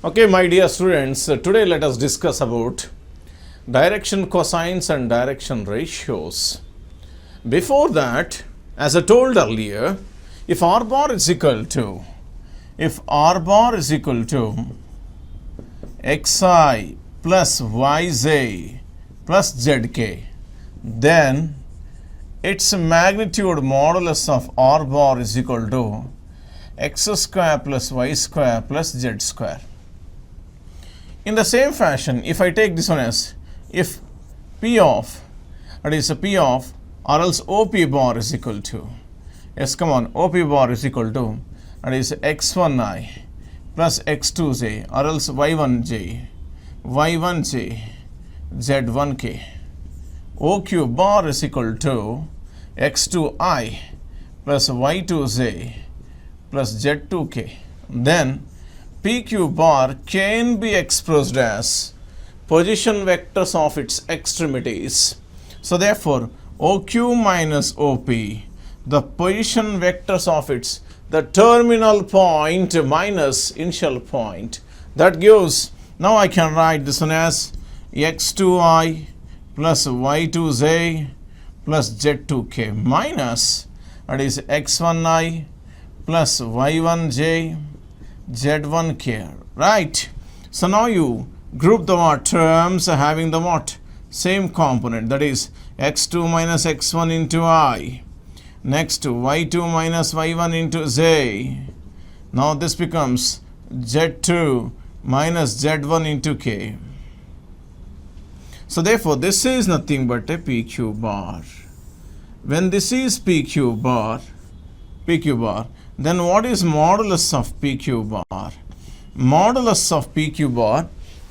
Okay, my dear students, today let us discuss about direction cosines and direction ratios. Before that, as I told earlier, if r bar is equal to xi plus yj plus zk, then its magnitude modulus of r bar is equal to x square plus y square plus z square. In the same fashion, if I take this one as if P of or else OP bar is equal to, OP bar is equal to, that is x1i plus x2j or else y1j, z1k. OQ bar is equal to x2i plus y2j plus z2k. Then PQ bar can be expressed as position vectors of its extremities. So therefore, OQ minus OP, the position vectors of its the terminal point minus initial point. That gives, now I can write this one as x2i plus y2j plus z2k minus, that is x1i plus y1j z1k, right? So now you group the terms having the same component, that is x2 minus x1 into I, next to y2 minus y1 into j. Now this becomes z2 minus z1 into k. So therefore this is nothing but a PQ bar. When this is PQ bar, then what is modulus of PQ bar? Modulus of PQ bar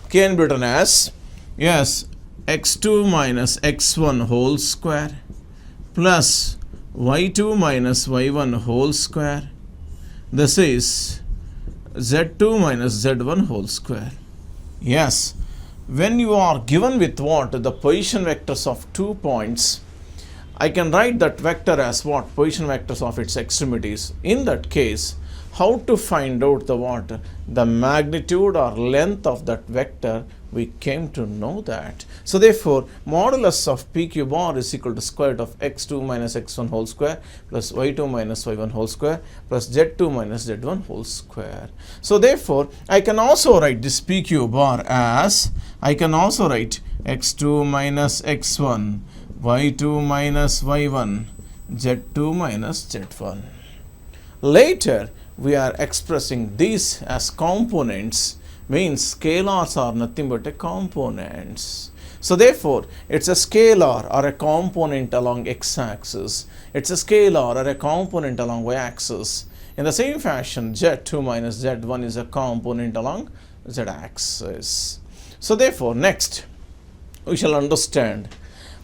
can be written as, yes, x2 minus x1 whole square plus y2 minus y1 whole square. This is z2 minus z1 whole square. Yes, when you are given with what? The position vectors of 2 points, I can write that vector as what? Position vectors of its extremities. In that case, how to find out the what? The magnitude or length of that vector, we came to know that. So therefore, modulus of PQ bar is equal to square root of x2 minus x1 whole square plus y2 minus y1 whole square plus z2 minus z1 whole square. So therefore, I can also write this PQ bar as, I can also write x2 minus x1 y2 minus y1 z2 minus z1. Later we are expressing these as components, means scalars are nothing but a components. So therefore it's a scalar or a component along x-axis, it's a scalar or a component along y-axis. In the same fashion, z2 minus z1 is a component along z-axis. So therefore next we shall understand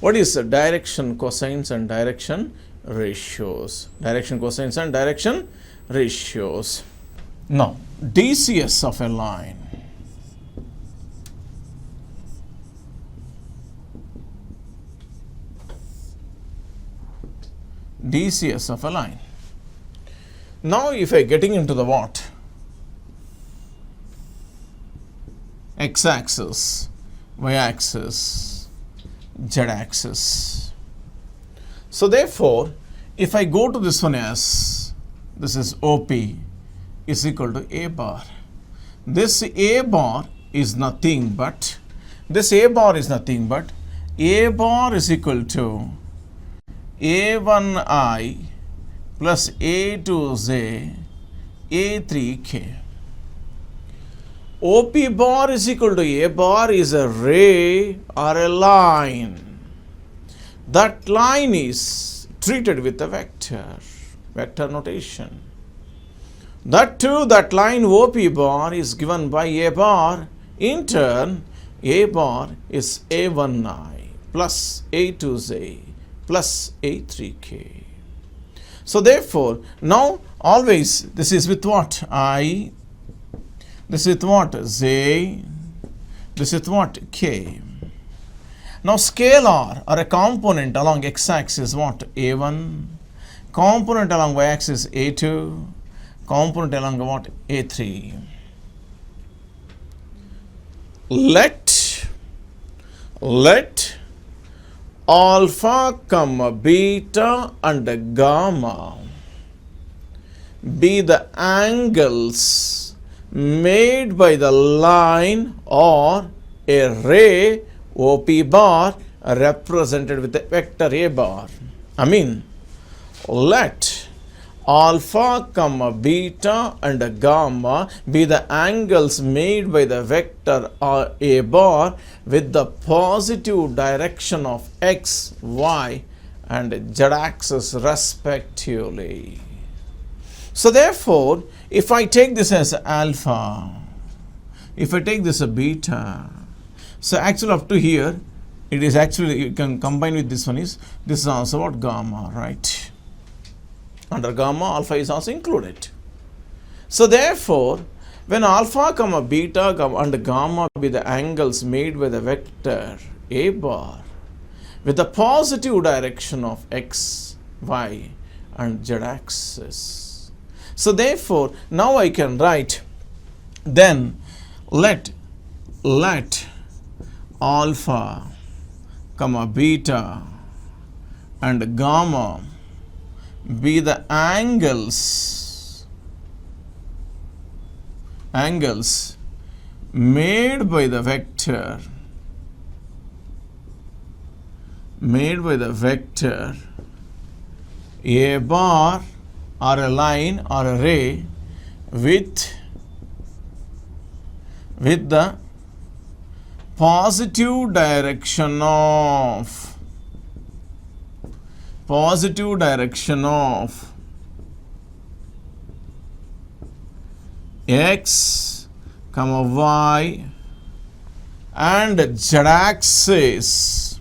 what is direction cosines and direction ratios. Direction cosines and direction ratios. Now, DCS of a line. DCS of a line. Now, if I getting into the what? X-axis, y-axis, z-axis. So therefore, if I go to this one as, this is OP is equal to A bar. This A bar is nothing but, A bar is equal to A1I plus A2J A3K. OP bar is equal to A bar is a ray or a line. That line is treated with a vector notation. That too, that line OP bar is given by A bar. In turn, A bar is A1I plus A2J plus A3K. So therefore, now always this is with what? I. This is what? J. This is what? K. Now scalar or a component along x-axis what? A1. Component along y-axis A2. Component along what? A3. let alpha comma beta and gamma be the angles made by the line or a ray OP bar represented with the vector A bar. I mean, let alpha comma beta and gamma be the angles made by the vector A bar with the positive direction of x, y and z axis respectively. So therefore, if I take this as alpha, if I take this as beta, so actually up to here, it is actually, you can combine with this one is, this is also what gamma, right? Under gamma, alpha is also included. So therefore, when alpha comma beta and gamma be the angles made by the vector A bar with the positive direction of x, y and z axis. So therefore, now I can write, then let alpha comma beta and gamma be the angles made by the vector A bar or a line or a ray with the positive direction of x, y and z axis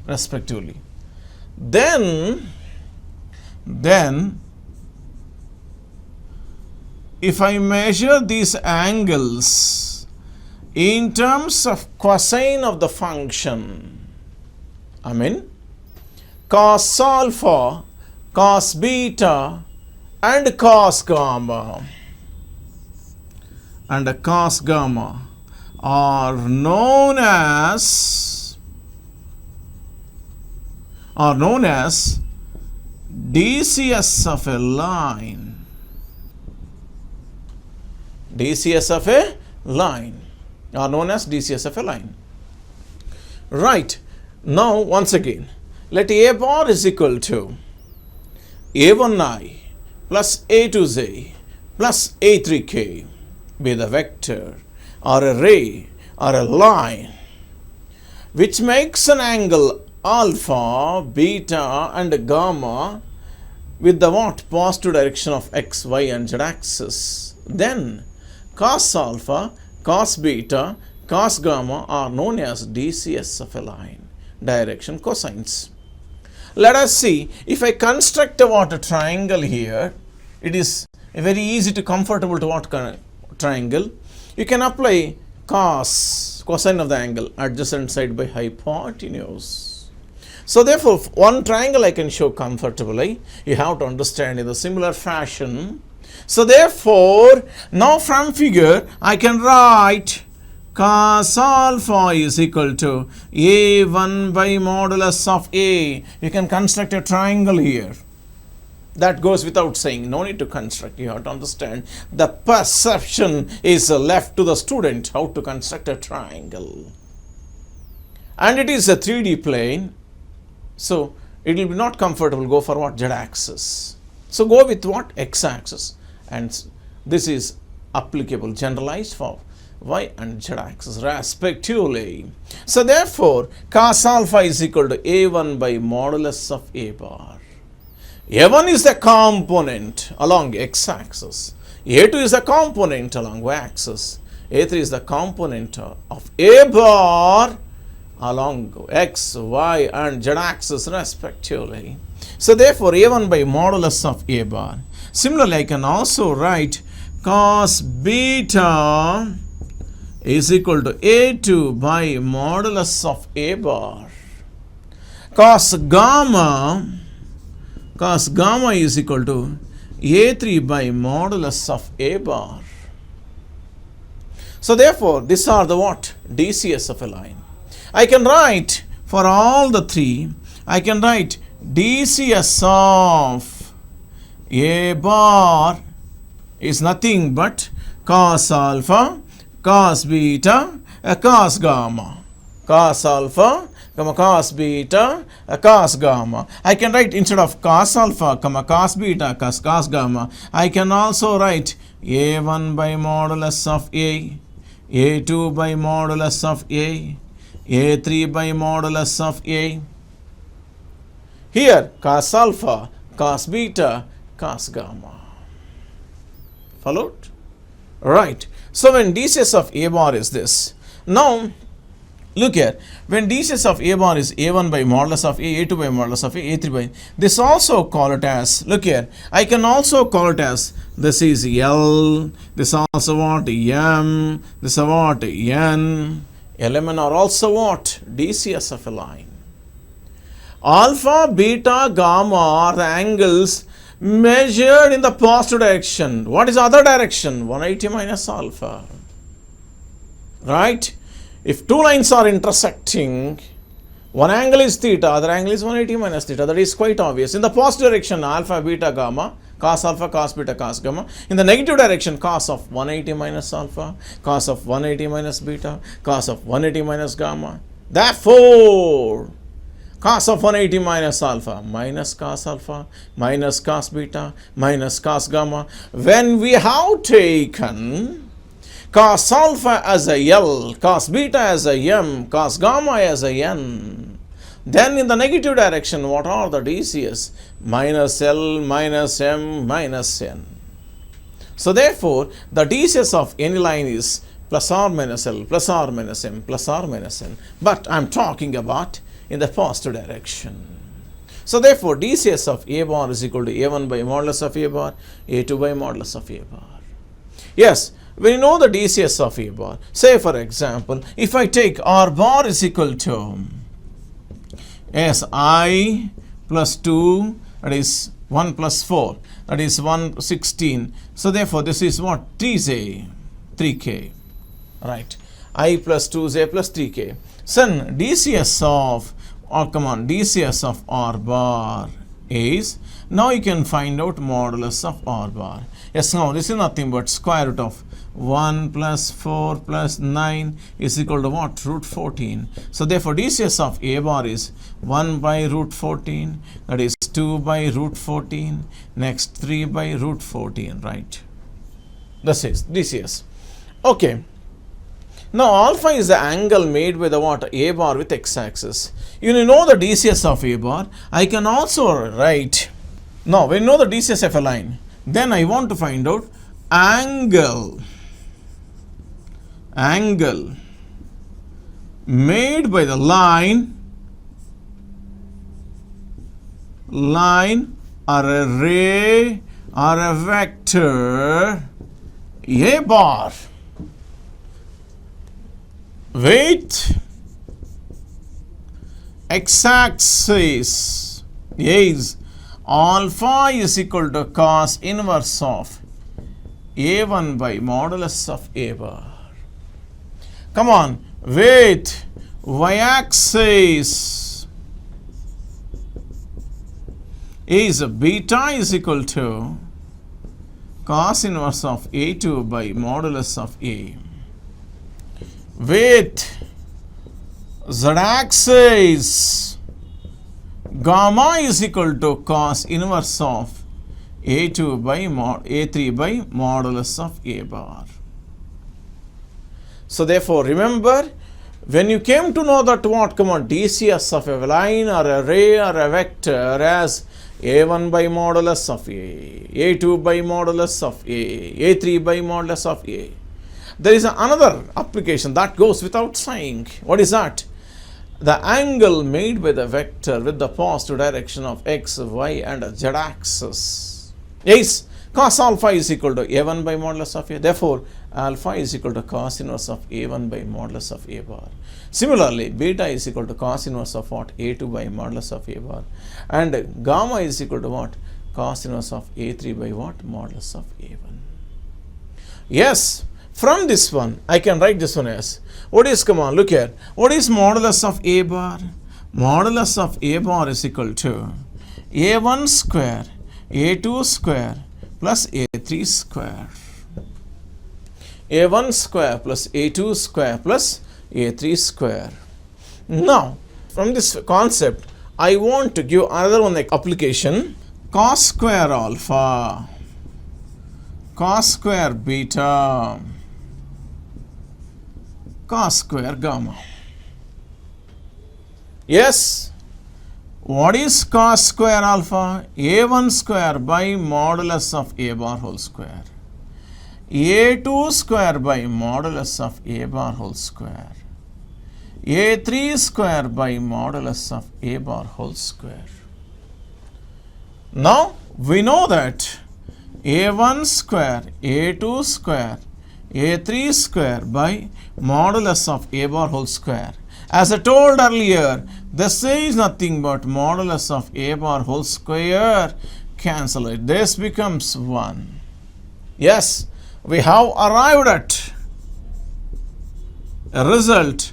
respectively. Then if I measure these angles in terms of cosine of the function, I mean cos alpha, cos beta and cos gamma are known as DCS of a line. DCS of a line are known as DCS of a line. Right. Now once again, let A bar is equal to A1i plus A2j plus A3k be the vector or a ray or a line which makes an angle alpha, beta and gamma with the what? Positive direction of x, y and z axis. Then cos alpha, cos beta, cos gamma are known as DCS of a line, direction cosines. Let us see, if I construct a triangle here, it is very easy to comfortable to what triangle. You can apply cosine of the angle, adjacent side by hypotenuse. So therefore, one triangle I can show comfortably. You have to understand in a similar fashion. So therefore, now from figure, I can write cos alpha is equal to A1 by modulus of A. You can construct a triangle here. That goes without saying, no need to construct. You have to understand the perception is left to the student how to construct a triangle. And it is a 3D plane. So it will be not comfortable, go for what? Z axis. So go with what? X axis. And this is applicable, generalized for y and z axis respectively. So therefore, cos alpha is equal to A1 by modulus of A bar. A1 is the component along x axis. A2 is the component along y axis. A3 is the component of A bar along x, y and z axis respectively. So therefore, A1 by modulus of A bar. Similarly, I can also write cos beta is equal to A2 by modulus of A bar. Cos gamma cos gamma is equal to A3 by modulus of A bar. So therefore, these are the what? DCS of a line. I can write for all the three, I can write DCS of A bar is nothing but cos alpha, cos beta, cos gamma. Cos alpha, cos beta, cos gamma. I can write instead of cos alpha, cos beta, cos gamma, I can also write A1 by modulus of A, A2 by modulus of A, A3 by modulus of A. Here, cos alpha, cos beta, cos gamma. Followed? Right. So when DCS of A bar is this. Now, look here. When DCS of A bar is A1 by modulus of A, A2 by modulus of A, A3 by, this also call it as, look here, I can also call it as, this is L, this also what? M, this is what? N. Element are also what? DCS of a line. Alpha, beta, gamma are the angles measured in the positive direction. What is the other direction? 180 minus alpha. Right? If two lines are intersecting, one angle is theta, other angle is 180 minus theta. That is quite obvious. In the positive direction, alpha, beta, gamma, cos alpha, cos beta, cos gamma. In the negative direction, cos of 180 minus alpha, cos of 180 minus beta, cos of 180 minus gamma. Therefore, cos of 180 minus alpha, minus cos beta, minus cos gamma. When we have taken cos alpha as a L, cos beta as a M, cos gamma as a N, then in the negative direction, what are the DCS? Minus L, minus M, minus N. So therefore, the DCS of any line is plus or minus L, plus or minus M, plus or minus N. But I am talking about in the positive direction. So therefore, DCS of A bar is equal to A1 by modulus of A bar, A2 by modulus of A bar. Yes, when you know the DCS of A bar, say for example, if I take R bar is equal to Si plus 2, that is 1 plus 4, that is 116. So therefore, this is what? 3J, 3K. Right. I plus 2J plus 3K. So DCS of, DCS of R bar is, now you can find out modulus of R bar. Yes, now this is nothing but square root of 1 plus 4 plus 9 is equal to what? Root 14. So therefore, DCS of A bar is 1 by root 14, that is 2 by root 14, next 3 by root 14, right? This is DCS. Okay. Now alpha is the angle made by the what? A bar with x-axis. You know the DCS of A bar. I can also write, now when you know the DCS of a line, then I want to find out angle made by the line or a ray or a vector A bar with x-axis is alpha is equal to cos inverse of A1 by modulus of A bar. Come on, with y-axis is beta is equal to cos inverse of A2 by modulus of A. With z-axis, gamma is equal to cos inverse of A2 by A3 by modulus of A bar. So therefore, remember, when you came to know that what, DCS of a line or a ray or a vector as A1 by modulus of A, A2 by modulus of A, A3 by modulus of A. There is another application that goes without saying. What is that? The angle made by the vector with the positive direction of x, y and z axis. Yes, Cos alpha is equal to A1 by modulus of A. Therefore, alpha is equal to cos inverse of A1 by modulus of A bar. Similarly, beta is equal to cos inverse of what? A2 by modulus of A bar. And gamma is equal to what? Cos inverse of A3 by what? Modulus of A1. Yes, from this one, I can write this one as, what is, come on, look here. What is modulus of A bar? Modulus of A bar is equal to A1 square, A2 square, plus A3 square. A1 square plus A2 square plus A3 square. Now, from this concept, I want to give another one like application. Cos square alpha, cos square beta, cos square gamma. Yes, what is cos square alpha? A1 square by modulus of A bar whole square. A2 square by modulus of A bar whole square. A3 square by modulus of A bar whole square. Now, we know that A1 square, A2 square, A3 square by modulus of A bar whole square. As I told earlier, this is nothing but modulus of A bar whole square. Cancel it. This becomes 1. Yes, we have arrived at a result.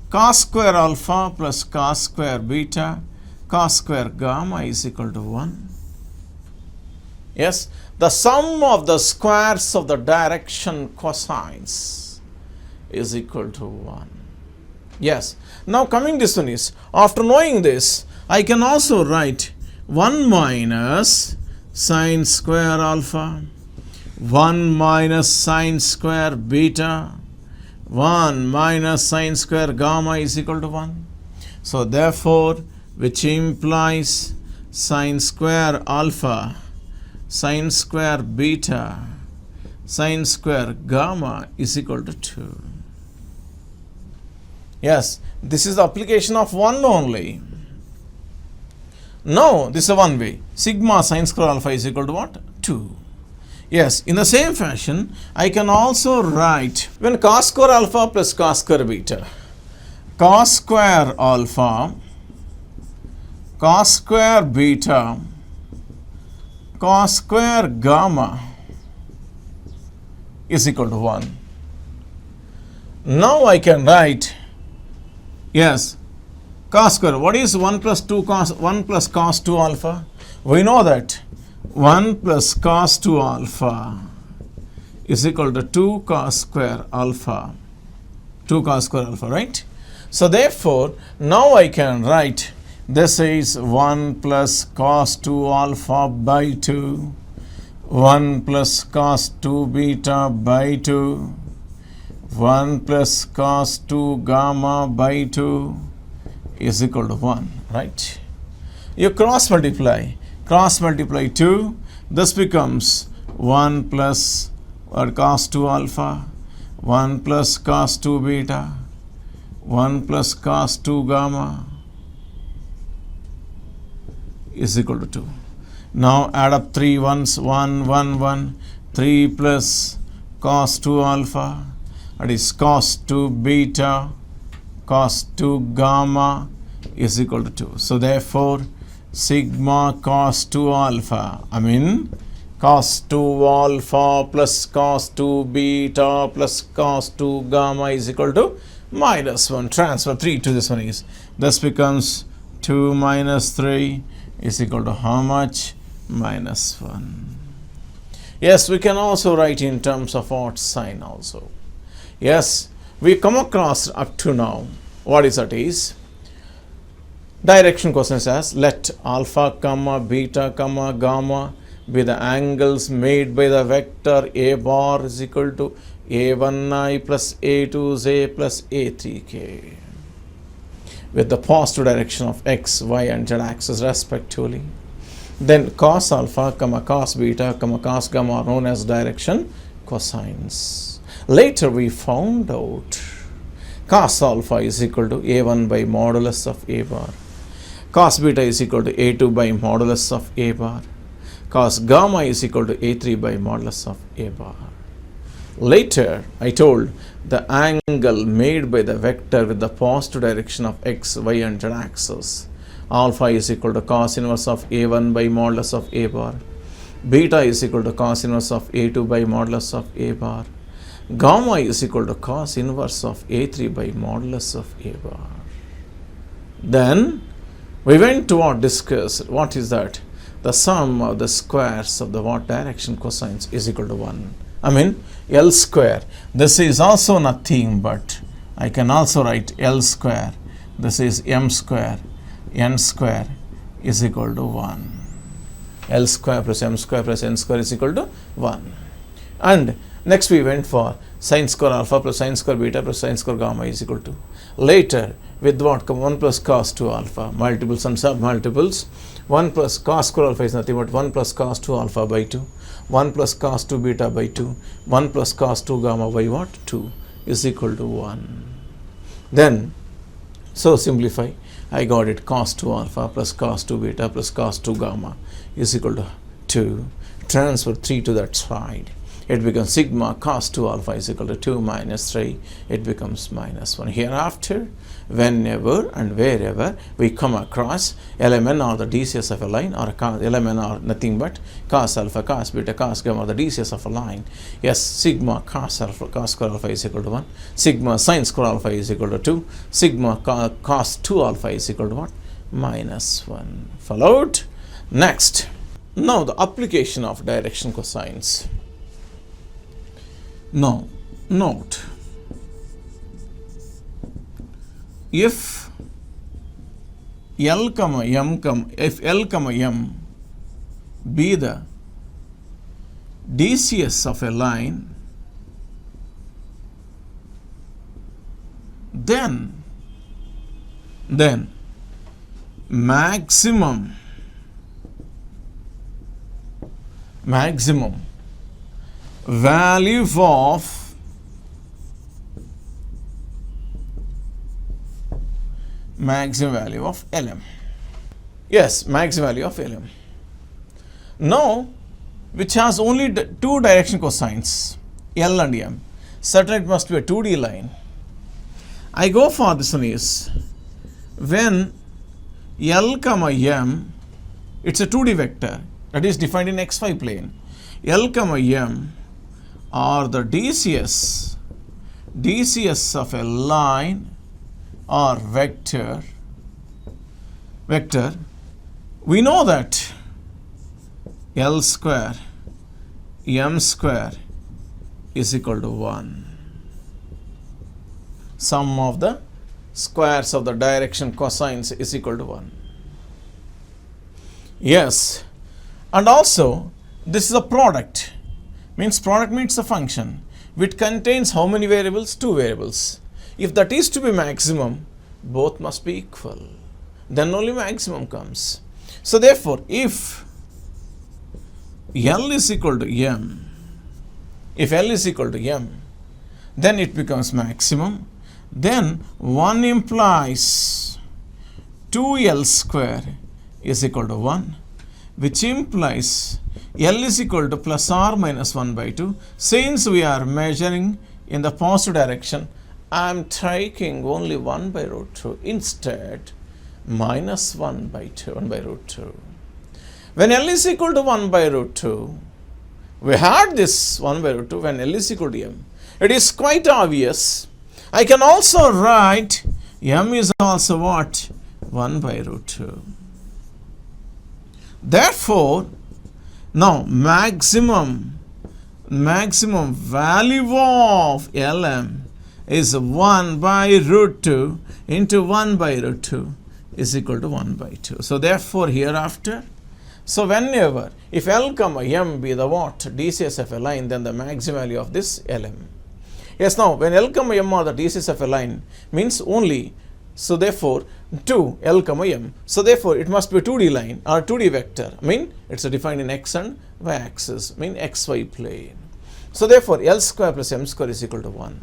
Cos square alpha plus cos square beta, cos square gamma is equal to 1. Yes, the sum of the squares of the direction cosines is equal to 1. Yes, now coming this one is, after knowing this, I can also write 1 minus sine square alpha, 1 minus sine square beta, 1 minus sine square gamma is equal to 1. So therefore, which implies sine square alpha, sine square beta, sine square gamma is equal to 2. Yes, this is the application of 1 only. No, this is one way. Sigma sine square alpha is equal to what? 2. Yes, in the same fashion, I can also write when cos square alpha plus cos square beta, cos square alpha, cos square beta, cos square gamma is equal to 1. Now I can write, yes, cos square. What is 1 plus 2 cos 1 plus cos 2 alpha? We know that 1 plus cos 2 alpha is equal to 2 cos square alpha. 2 cos square alpha, right? So therefore, now I can write this is 1 plus cos 2 alpha by 2, 1 plus cos 2 beta by 2, 1 plus cos 2 gamma by 2 is equal to 1, right? You cross multiply 2, this becomes 1 plus cos 2 alpha, 1 plus cos 2 beta, 1 plus cos 2 gamma is equal to 2. Now add up 3 ones, 1, 1, 1, 3 plus cos 2 alpha, that is cos 2 beta, cos 2 gamma is equal to 2. So therefore, sigma cos 2 alpha, cos 2 alpha plus cos 2 beta plus cos 2 gamma is equal to minus 1. Transfer 3 to this one is, this becomes 2 minus 3 is equal to how much? Minus 1. Yes, we can also write in terms of what? Sine also. Yes, we come across up to now, what is that is? Direction cosines as, let alpha comma beta comma gamma be the angles made by the vector A bar is equal to A1i plus A2j plus A3k with the positive direction of x, y and z axis respectively. Then cos alpha comma cos beta comma cos gamma are known as direction cosines. Later we found out cos alpha is equal to A1 by modulus of A bar, cos beta is equal to A2 by modulus of A bar, cos gamma is equal to A3 by modulus of A bar. Later, I told the angle made by the vector with the positive direction of x, y and z axis. Alpha is equal to cos inverse of A1 by modulus of A bar. Beta is equal to cos inverse of A2 by modulus of A bar. Gamma is equal to cos inverse of A3 by modulus of A bar. Then we went to discuss what is that? The sum of the squares of the what direction cosines is equal to 1. I mean L square. This is also nothing but I can also write L square. This is M square. N square is equal to 1. L square plus M square plus N square is equal to 1. And next we went for sin square alpha plus sin square beta plus sin square gamma is equal to. Later with what? 1 plus cos 2 alpha, multiples and submultiples. 1 plus cos square alpha is nothing but 1 plus cos 2 alpha by 2. 1 plus cos 2 beta by 2. 1 plus cos 2 gamma by what? 2 is equal to 1. Then, so simplify. I got it cos 2 alpha plus cos 2 beta plus cos 2 gamma is equal to 2. Transfer 3 to that side. It becomes sigma cos 2 alpha is equal to 2 minus 3. It becomes minus 1. Hereafter, whenever and wherever we come across LMN or the DCS of a line, or LMN or nothing but cos alpha, cos beta, cos gamma or the DCS of a line, yes, sigma cos alpha, cos square alpha is equal to 1. Sigma sin square alpha is equal to 2. Sigma cos 2 alpha is equal to what? Minus 1. Followed. Next. Now the application of direction cosines. Now, note, if L, M, if L, M be the DCS of a line, then maximum value of maximum value of LM. Yes, maximum value of LM. Now, which has only two direction cosines, L and M. Certainly it must be a 2D line. I go for this one is when L, M, it's a 2D vector that is defined in xy plane. L, M or the DCS of a line or vector, we know that L square, M square is equal to 1. Sum of the squares of the direction cosines is equal to 1. Yes, and also this is a product. Means product means a function which contains how many variables? 2 variables. If that is to be maximum, both must be equal. Then only maximum comes. So therefore, if L is equal to M, then it becomes maximum. Then 1 implies 2L square is equal to 1, which implies L is equal to plus or minus 1 by 2. Since we are measuring in the positive direction, I am taking only 1 by root 2. Instead, minus 1 by root 2. When L is equal to 1 by root 2, we had this 1 by root 2 when L is equal to M. It is quite obvious. I can also write M is also what? 1 by root 2. Therefore, now maximum value of LM is 1 by root 2 into 1 by root 2 is equal to 1 by 2. So therefore hereafter, so whenever if L, M be the what? DCS of a line, then the maximum value of this LM. Yes, now when L, M are the DCS of a line means only, so therefore 2 L, M. So therefore it must be a 2D line or 2D vector. I mean it's defined in x and y axis, I mean xy plane. So therefore L square plus M square is equal to 1.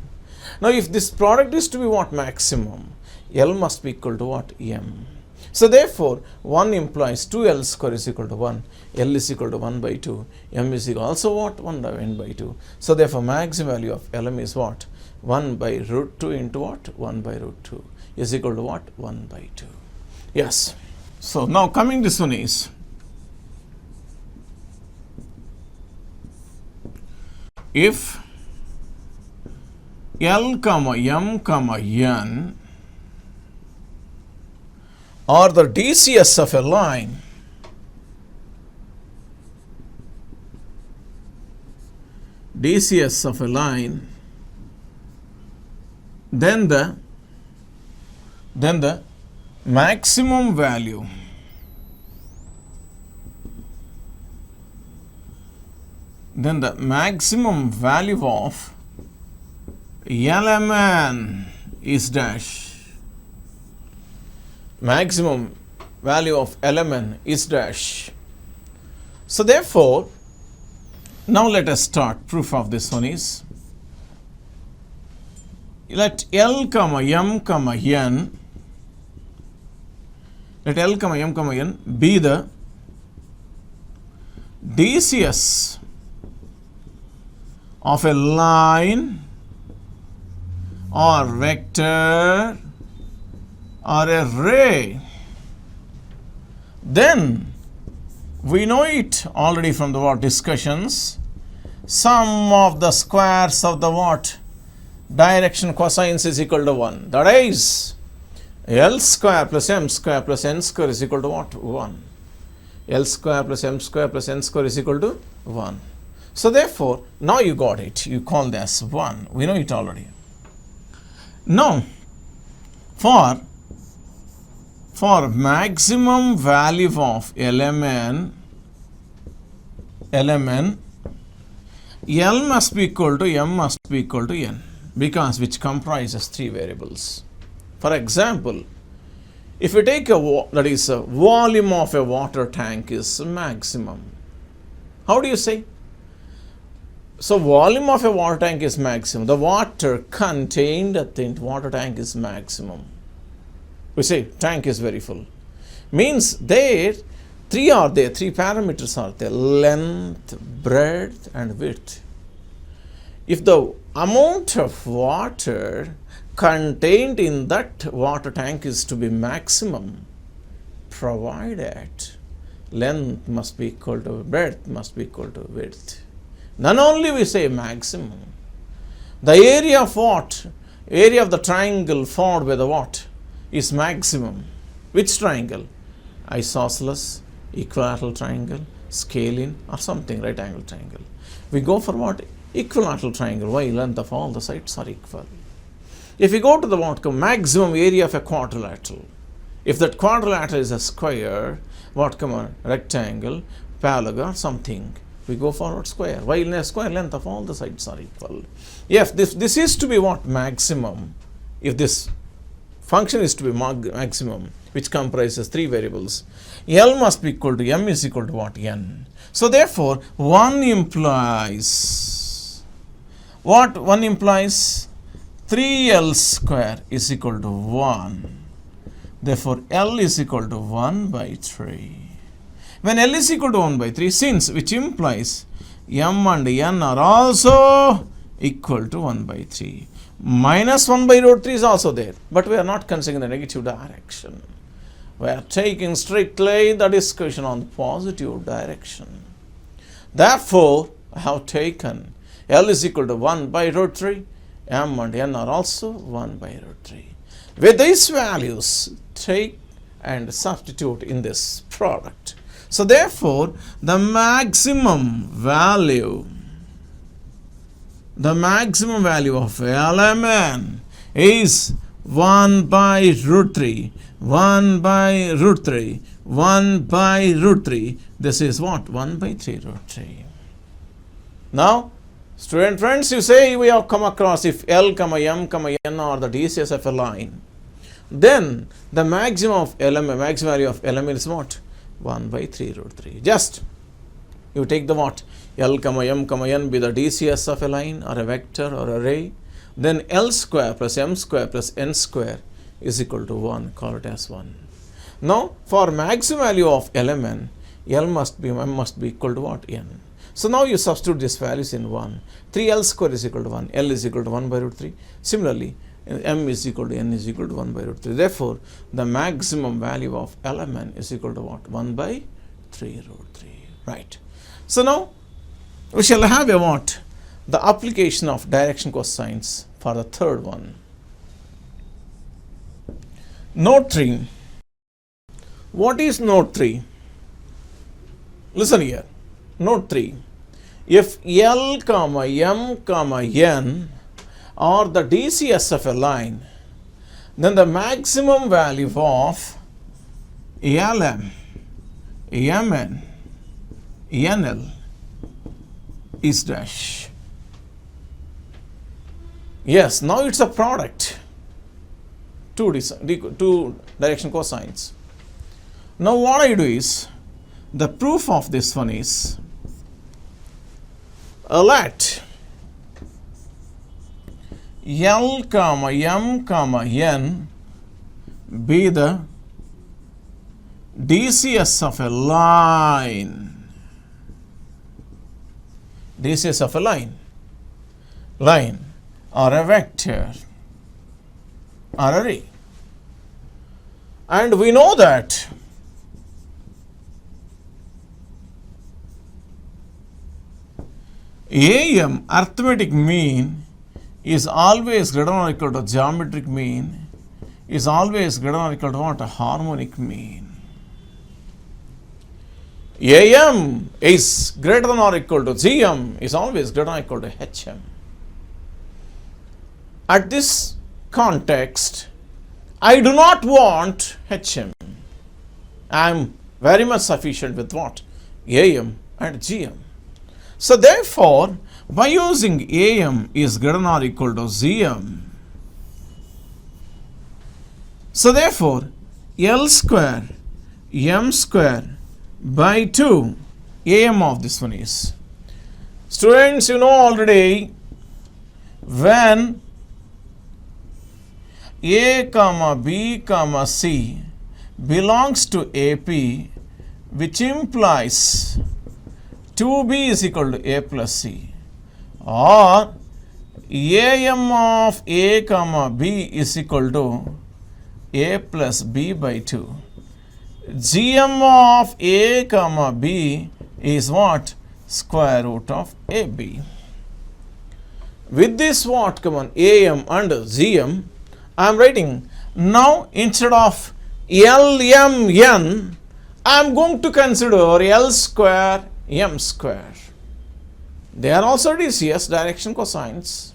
Now if this product is to be what? Maximum, L must be equal to what? M. So therefore, 1 implies 2L square is equal to 1, L is equal to 1 by 2, M is equal also what? 1 by n by 2. So therefore, maximum value of Lm is what? 1 by root 2 into what? 1 by root 2 is equal to what? 1 by 2. Yes. So now coming this one is, if L comma M comma N are the DCS of a line, DCS of a line, then the maximum value of Lmn is dash. Maximum value of Lmn is dash. So therefore, now let us start. Proof of this one is, let L comma M comma N, let L comma M comma N be the DCS of a line or vector or a ray. Then we know it already from the what discussions. Sum of the squares of the what direction cosines is equal to 1. That is, L square plus M square plus N square is equal to what? 1. L square plus M square plus N square is equal to 1. So therefore, now you got it. You call this 1. We know it already. Now, for maximum value of Lmn, L must be equal to M must be equal to N, because which comprises 3 variables. For example, if you take a volume of a water tank is maximum. How do you say? So volume of a water tank is maximum. The water contained at the water tank is maximum. We say tank is very full. Means there 3 are there, 3 parameters are there: length, breadth and width. If the amount of water contained in that water tank is to be maximum, provided length must be equal to breadth must be equal to width. Then only we say maximum. The area of what? Area of the triangle formed by the what is maximum. Which triangle? Isosceles, equilateral triangle, scalene or something, right angle triangle. We go for what? Equilateral triangle. Why? Length of all the sides are equal. If we go to the what? Maximum area of a quadrilateral. If that quadrilateral is a square, what come on? Rectangle, parallelogram, something. We go for square. Why? In a square, length of all the sides are equal. Yes, this is to be what? Maximum. If this function is to be maximum, which comprises 3 variables, L must be equal to M is equal to what? N. So therefore, 1 implies what? 1 implies 3L square is equal to 1. Therefore, L is equal to 1 by 3. When L is equal to 1 by 3, since which implies M and N are also equal to 1 by 3. Minus 1 by root 3 is also there, but we are not considering the negative direction. We are taking strictly the discussion on the positive direction. Therefore, I have taken L is equal to 1 by root 3, M and N are also 1 by root 3. With these values, take and substitute in this product. So therefore, the maximum value of Lmn is 1 by root 3, 1 by root 3, 1 by root 3. This is what? 1 by 3 root 3. Now, student friends, you say we have come across if L, M, N are the DCS of a line, then the maximum of Lmn, maximum value of Lmn is what? 1 by 3 root 3. Just you take the what? L, M, N be the DCS of a line or a vector or array. Then L square plus M square plus N square is equal to 1. Call it as 1. Now, for maximum value of LMN, M must be equal to what? N. So now you substitute these values in 1. 3L square is equal to 1. L is equal to 1 by root 3. Similarly, M is equal to N is equal to 1 by root 3. Therefore, the maximum value of LMN is equal to what? 1 by 3 root 3. Right. So now, we shall have a what? The application of direction cosines for the third one. Note 3. What is note 3? Listen here. Note 3. If L, M, N are the DCS of a line, then the maximum value of LM, MN, NL is dash. Yes, now it's a product. Two direction cosines. Now what I do is, the proof of this one is, let L, M, N be the DCS of a line. DCS of a line or a vector or array. And we know that AM, arithmetic mean, is always greater than or equal to geometric mean, is always greater than or equal to what? A harmonic mean. AM is greater than or equal to GM, is always greater than or equal to HM. At this context, I do not want HM. I am very much sufficient with what? AM and GM. So therefore, by using AM is greater than or equal to GM, so therefore, L square, M square by 2, AM of this one is. Students, you know already, when A, B, C belongs to AP, which implies 2B is equal to A plus C, or AM of A, B is equal to A plus B by 2. GM of A, B is what? Square root of AB. With this what? Come on, AM and GM, I am writing now instead of L, M, N, I am going to consider L square, M square. They are also DCS, direction cosines.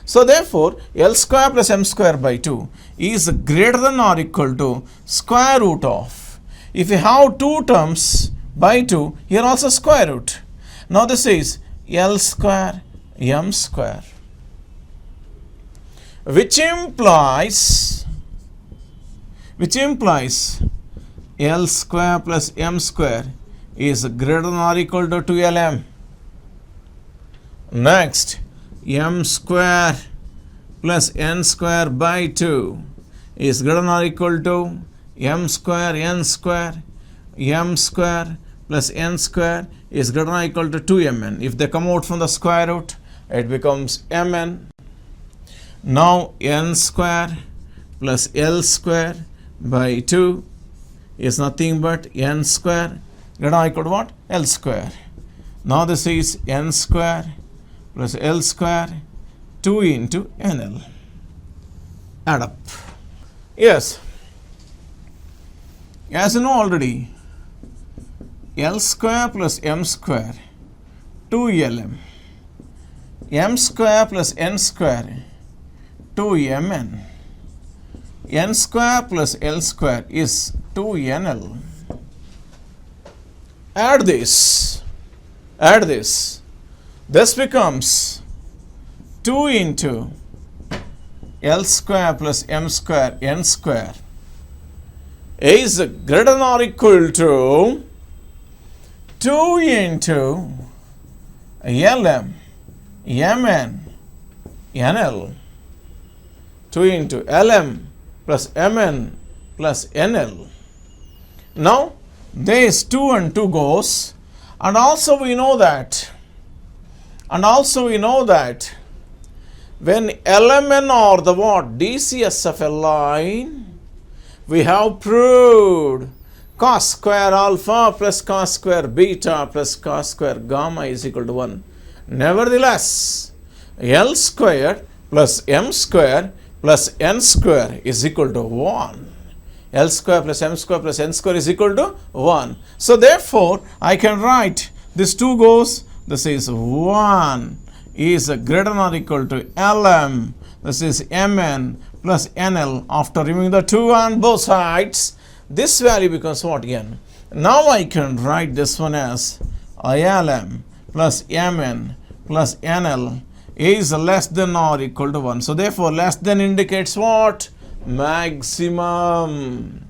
So therefore, L square plus M square by 2 is greater than or equal to square root of. If you have two terms by 2, here also square root. Now this is L square, M square, which implies L square plus M square is greater than or equal to 2LM. Next, M square plus N square by 2 is greater than or equal to M square, N square, M square plus N square is greater than or equal to 2Mn. If they come out from the square root, it becomes Mn. Now N square plus L square by 2 is nothing but N square greater than or equal to what? L square. Now this is N square plus L square 2 into NL. Add up. Yes. As you know already, L square plus M square 2LM. M square plus N square 2Mn. N square plus L square is 2NL. Add this. This becomes 2 into L square plus M square N square is greater than or equal to 2 into LM, Mn, NL. 2 into LM plus Mn plus NL. Now, this 2 and 2 goes, and also we know that when LMN or the what? DCS of a line, we have proved cos square alpha plus cos square beta plus cos square gamma is equal to 1. Nevertheless, L square plus M square plus N square is equal to 1. L square plus M square plus N square is equal to 1. So therefore, I can write this 2 goes, this is 1 is greater than or equal to LM, this is MN plus NL. After removing the 2 on both sides, this value becomes what? N. Now I can write this one as ILM plus MN plus NL is less than or equal to 1. So therefore, less than indicates what? Maximum.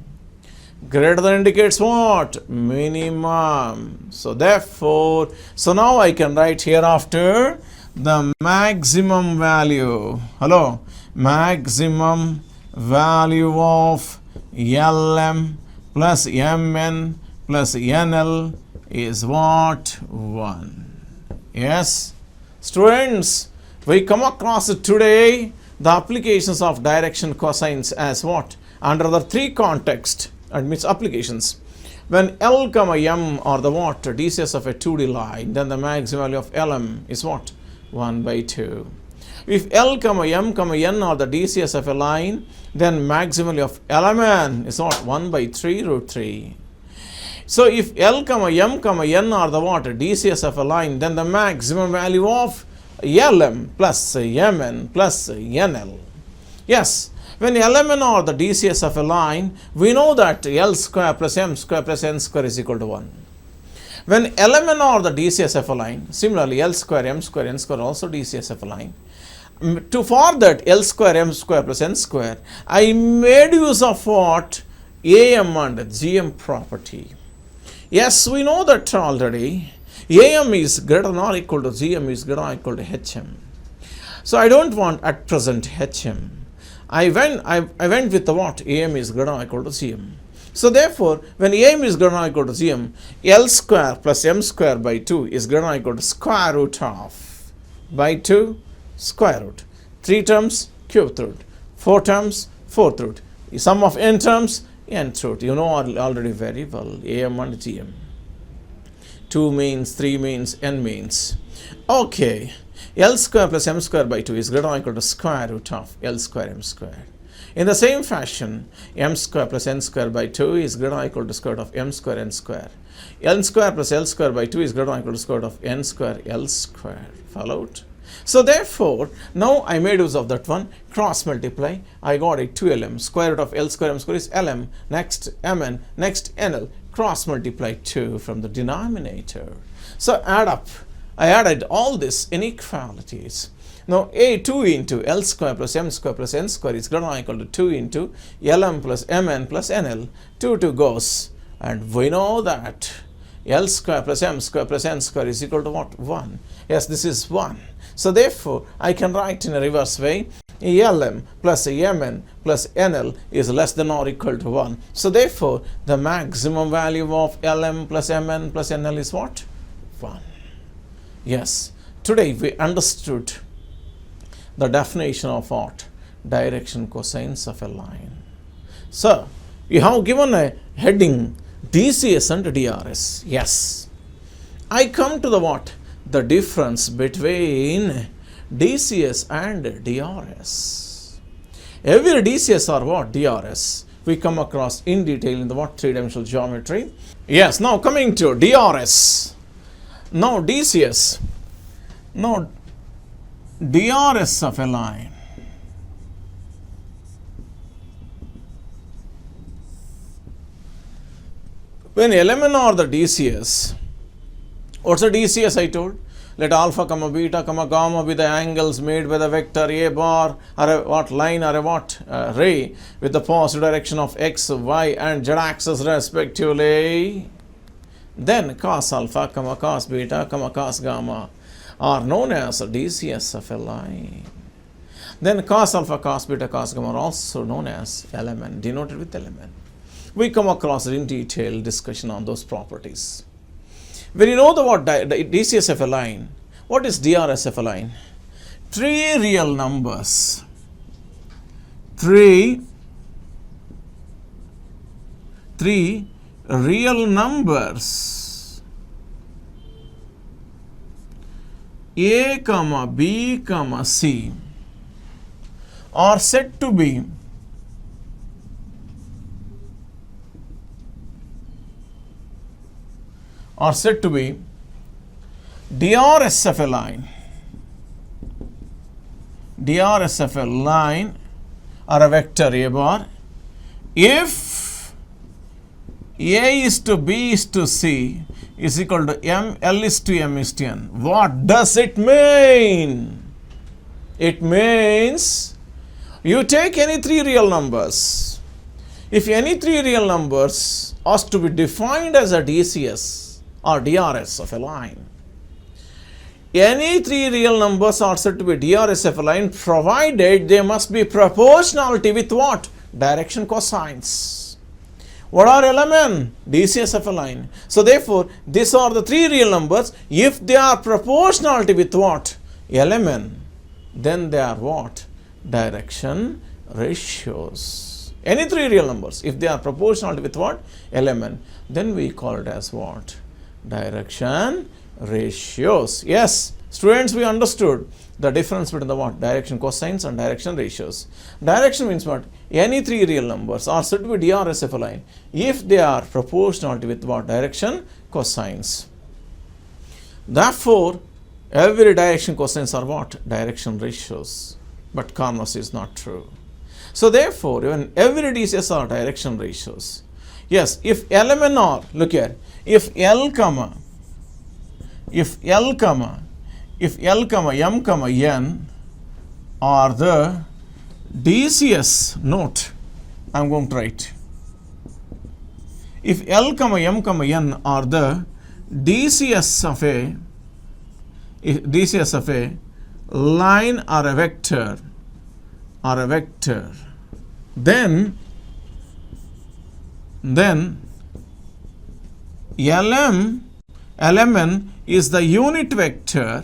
Greater than indicates what? Minimum. So therefore, so now I can write hereafter the maximum value. Hello? Maximum value of LM plus MN plus NL is what? 1. Yes? Students, we come across today the applications of direction cosines as what? Under the 3 context, admits applications. When L comma M are the what? DCS of a 2D line, then the maximum value of LM is what? 1 by 2. If L comma M comma N are the DCS of a line, then maximum value of LMN is what? 1 by 3 root 3. So if L comma M comma N are the what? DCS of a line, then the maximum value of LM plus MN plus NL. Yes, when LMN are the DCS of a line, we know that L square plus M square plus N square is equal to 1. When LMN are the DCS of a line, similarly L square, M square, N square also DCS of a line. For that L square, M square plus N square, I made use of what? AM and GM property. Yes, we know that already. AM is greater than or equal to GM is greater than or equal to HM. So I don't want at present HM. I went with the what? AM is greater than or equal to GM. So therefore, when AM is greater than or equal to GM, L square plus M square by 2 is greater than or equal to square root of by 2 square root. 3 terms, cube root. 4 terms, fourth root. Sum of n terms, nth root. You know already very well, AM and GM. 2 means, 3 means, n means. Okay, L square plus M square by 2 is greater than or equal to square root of L square M square. In the same fashion, M square plus N square by 2 is greater than or equal to square root of M square N square. N square plus L square by 2 is greater than or equal to square root of N square L square. Followed? So therefore, now I made use of that one, cross multiply, I got it 2LM, square root of L square M square is LM, next MN, next NL, cross multiply 2 from the denominator. So add up, I added all these inequalities. Now A 2 into L square plus M square plus N square is greater than or equal to 2 into LM plus MN plus NL, 2 goes, and we know that L square plus M square plus N square is equal to what? 1. Yes, this is 1. So therefore, I can write in a reverse way, LM plus MN plus NL is less than or equal to 1. So therefore, the maximum value of LM plus MN plus NL is what? 1. Yes, today we understood the definition of what? Direction cosines of a line. So, you have given a heading DCS and DRS. Yes. I come to the what? The difference between DCS and DRS. Every DCS or what? DRS. We come across in detail in the what? 3-dimensional geometry. Yes, now coming to DRS. Now DCS. Now DRS of a line. When element or the DCS, what's the DCS I told? Let alpha comma beta comma gamma be the angles made by the vector A bar or a what line or a what ray with the positive direction of x, y and z axis respectively. Then cos alpha comma cos beta comma cos gamma are known as DCS of a line. Then cos alpha, cos beta, cos gamma are also known as element, denoted with element. we come across it in detail discussion on those properties. When you know the what DCS of a line, what is DRS of a line? Three real numbers. Three real numbers, A, B, C, are said to be DRS of a line. DRS of a line or a vector A bar if A is to B is to C is equal to M, L is to M is to N. What does it mean? It means you take any three real numbers. If any three real numbers are to be defined as a DCS or DRS of a line, any three real numbers are said to be DRS of a line provided they must be proportionality with what? Direction cosines. What are LMN? DCS of a line. So therefore, these are the three real numbers. If they are proportionality with what? LMN, then they are what? Direction ratios. Any three real numbers, if they are proportionality with what? LMN, then we call it as what? Direction ratios. Yes, students, we understood the difference between the what? Direction cosines and direction ratios. Direction means what? Any three real numbers are said to be DRS of a line if they are proportionality with what? Direction cosines. Therefore, every direction cosines are what? Direction ratios. But converse is not true. So therefore, even every DCS are direction ratios. Yes, if LMN are, look here, if L, M, N are the DCS, note, I am going to write. If L, M, N are the DCS of a line or a vector, then LMN is the unit vector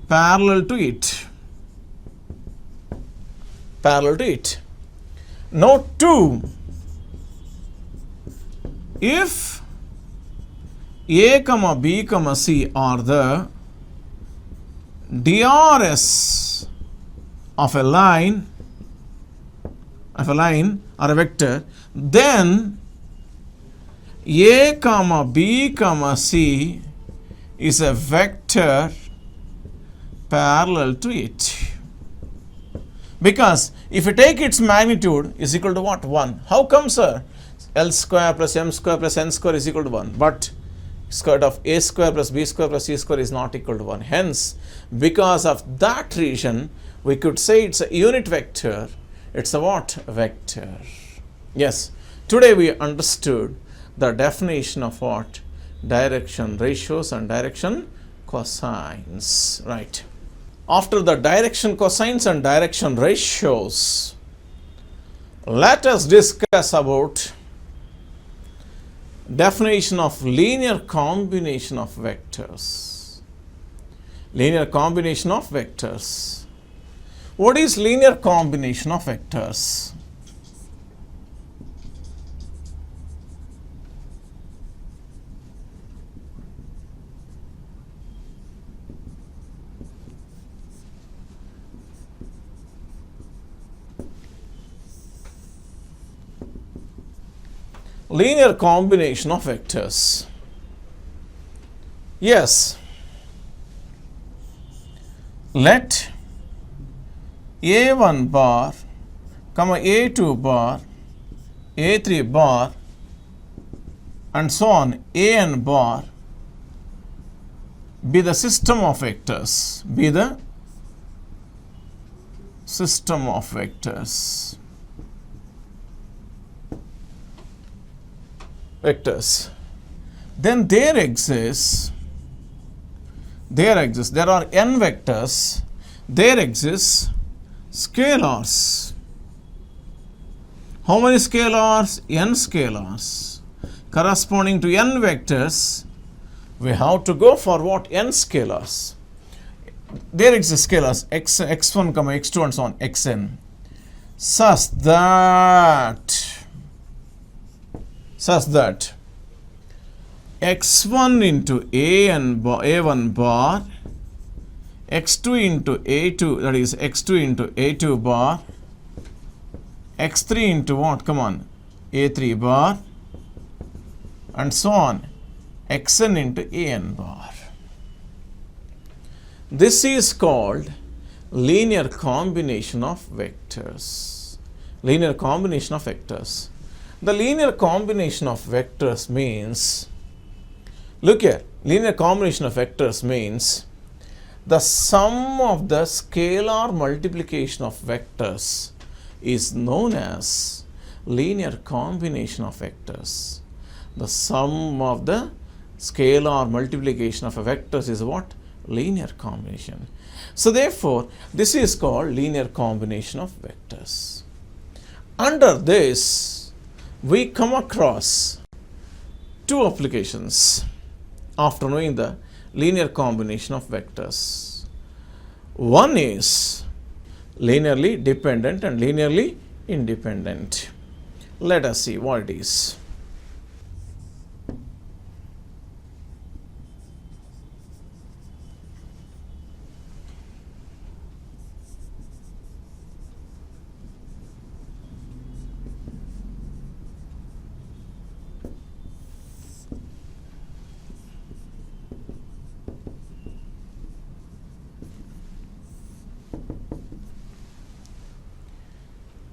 parallel to it. Note 2. If A, B, C are the DRS of a line or a vector, then A, B, C is a vector parallel to it. Because if you take its magnitude is equal to what? 1. How come, sir? L square plus M square plus N square is equal to 1. But square root of A square plus B square plus C square is not equal to 1. Hence, because of that reason, we could say it's a unit vector. It's a what? Vector. Yes. Today we understood the definition of what? Direction ratios and direction cosines. Right. After the direction cosines and direction ratios, let us discuss about definition of linear combination of vectors. Linear combination of vectors. What is linear combination of vectors? Linear combination of vectors. Yes. Let A1 bar, A2 bar, A3 bar, and so on, An bar be the system of vectors. Be the system of vectors. Then there are n vectors, there exists scalars. How many scalars? N scalars. Corresponding to n vectors, we have to go for what? N scalars. There exists scalars x1, x2 and so on, xn. Such that x1 into a1 bar, x2 into a2, that is x2 into a2 bar, x3 into what? Come on, a3 bar, and so on, xn into an bar. This is called linear combination of vectors. Linear combination of vectors. The linear combination of vectors means, look here, linear combination of vectors means the sum of the scalar multiplication of vectors is known as linear combination of vectors. The sum of the scalar multiplication of a vectors is what? Linear combination. So therefore, this is called linear combination of vectors. Under this, we come across two applications after knowing the linear combination of vectors. One is linearly dependent and linearly independent. Let us see what it is.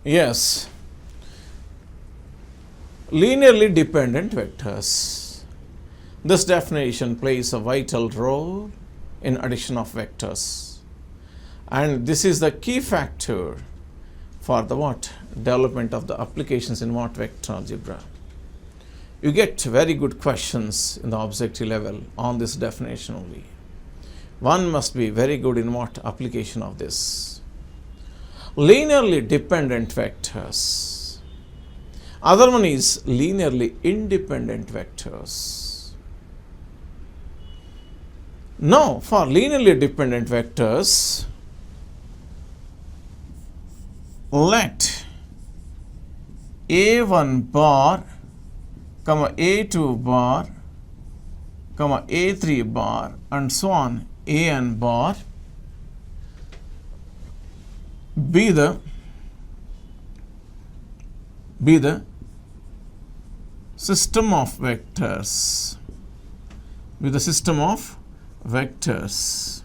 Yes, linearly dependent vectors. This definition plays a vital role in addition of vectors, and this is the key factor for the what? Development of the applications in what? Vector algebra. You get very good questions in the objective level on this definition only. One must be very good in what? Application of this. Linearly dependent vectors. Other one is linearly independent vectors. Now, for linearly dependent vectors, let a1 bar, a2 bar, a3 bar, and so on, an bar, be the system of vectors. Be the system of vectors.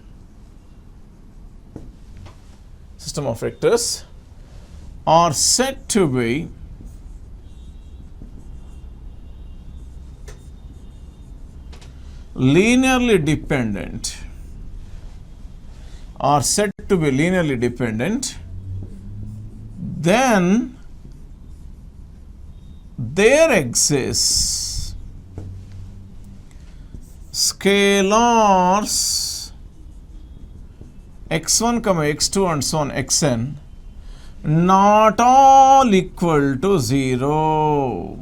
System of vectors are said to be linearly dependent. Are said to be linearly dependent, then there exists scalars x1, x2 and so on, xn, not all equal to 0.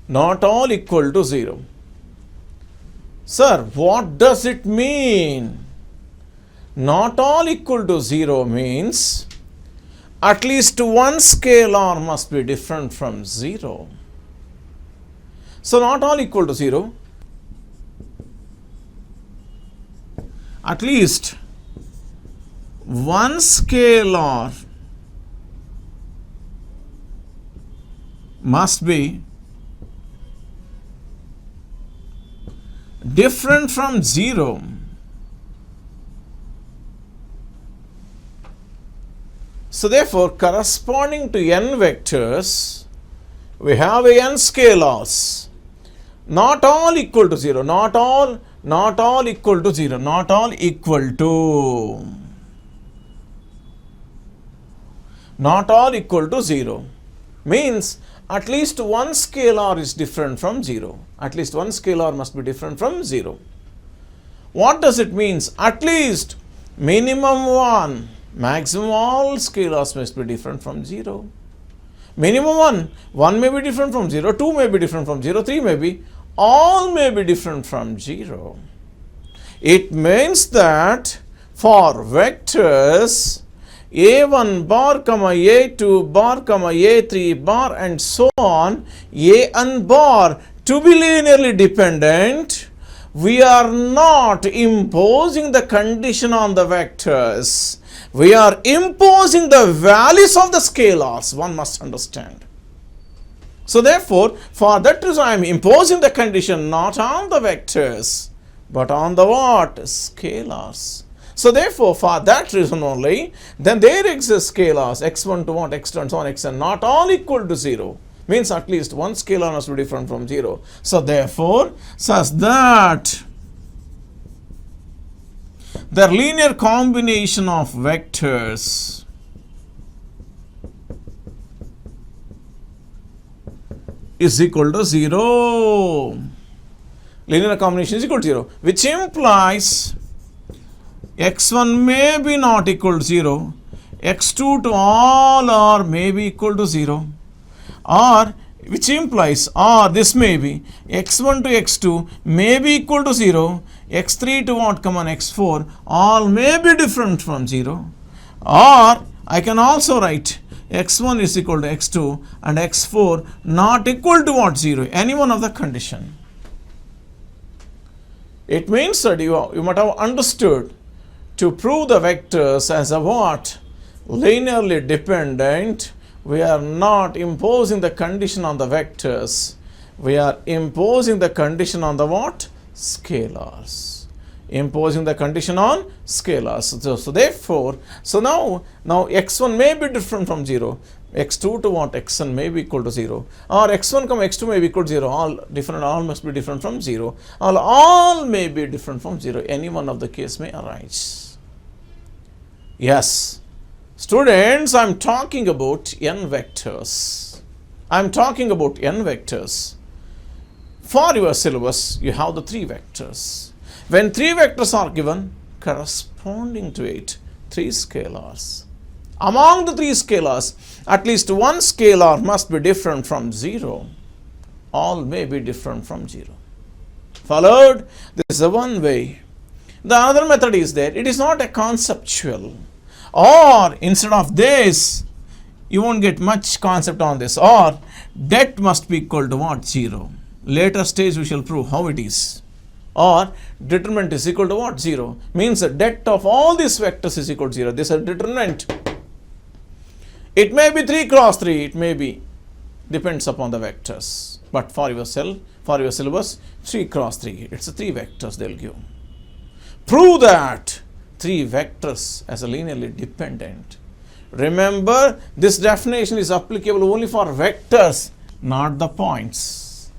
Not all equal to 0. Sir, what does it mean? Not all equal to 0 means at least one scalar must be different from 0. So, not all equal to 0. At least one scalar must be different from 0. So therefore, corresponding to n vectors, we have a n scalars, not all equal to 0, not all equal to 0, not all equal to, not all equal to 0 means at least one scalar is different from 0. At least one scalar must be different from 0. What does it mean? At least minimum one. Maximum all scalars must be different from 0. Minimum 1 may be different from 0, 2 may be different from 0, 3 may be, all may be different from 0. It means that for vectors a1 bar, a2 bar, a3 bar and so on, an bar to be linearly dependent, we are not imposing the condition on the vectors. We are imposing the values of the scalars, one must understand. So therefore, for that reason I am imposing the condition not on the vectors, but on the what? Scalars. So therefore, for that reason only, then there exist scalars, x1 to what, x2 and so on, xn, not all equal to 0. Means at least one scalar must be different from 0. So therefore, such that the linear combination of vectors is equal to 0. Linear combination is equal to 0, which implies x1 may be not equal to 0, x2 to all or may be equal to 0, or which implies, or this may be x1 to x2 may be equal to 0, x3 to what, x4 all may be different from 0, or I can also write x1 is equal to x2 and x4 not equal to what, 0, any one of the condition. It means that you might have understood to prove the vectors as a what? Linearly dependent, we are not imposing the condition on the vectors. We are imposing the condition on the what? Scalars. Imposing the condition on scalars. So therefore, so now x1 may be different from 0. x2 to what? xn may be equal to 0. Or x1, x2 may be equal to 0. All must be different from 0. All may be different from 0. Any one of the case may arise. Yes. Students, I am talking about n vectors. I am talking about n vectors. For your syllabus, you have the 3 vectors. When 3 vectors are given, corresponding to it, 3 scalars. Among the 3 scalars, at least one scalar must be different from 0. All may be different from 0. Followed? This is the one way. The other method is there. It is not a conceptual. Or instead of this, you won't get much concept on this. Or det must be equal to what? 0. Later stage we shall prove how it is. Or determinant is equal to what? 0. Means the det of all these vectors is equal to 0. This is a determinant. It may be 3 cross 3. It may be. Depends upon the vectors. But for your syllabus, 3 cross 3. It's 3 vectors they'll give. Prove that 3 vectors as a linearly dependent. Remember, this definition is applicable only for vectors, not the points.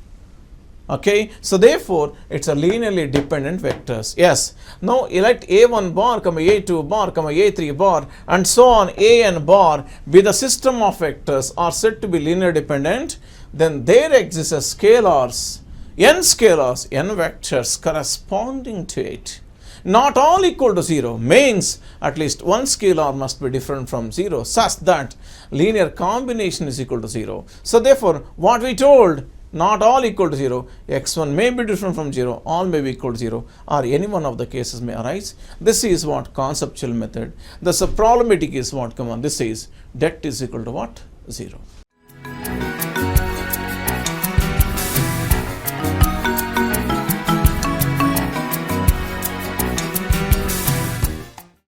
Okay, so therefore it's a linearly dependent vectors. Yes, now let a1 bar, a2 bar, a3 bar and so on, an bar be the system of vectors are said to be linear dependent. Then there exists a scalars, n vectors corresponding to it. Not all equal to 0 means at least one scalar must be different from 0 such that linear combination is equal to 0. So therefore, what we told, not all equal to 0, x1 may be different from 0, all may be equal to 0, or any one of the cases may arise. This is what conceptual method. The problematic is what, this is det is equal to what? 0.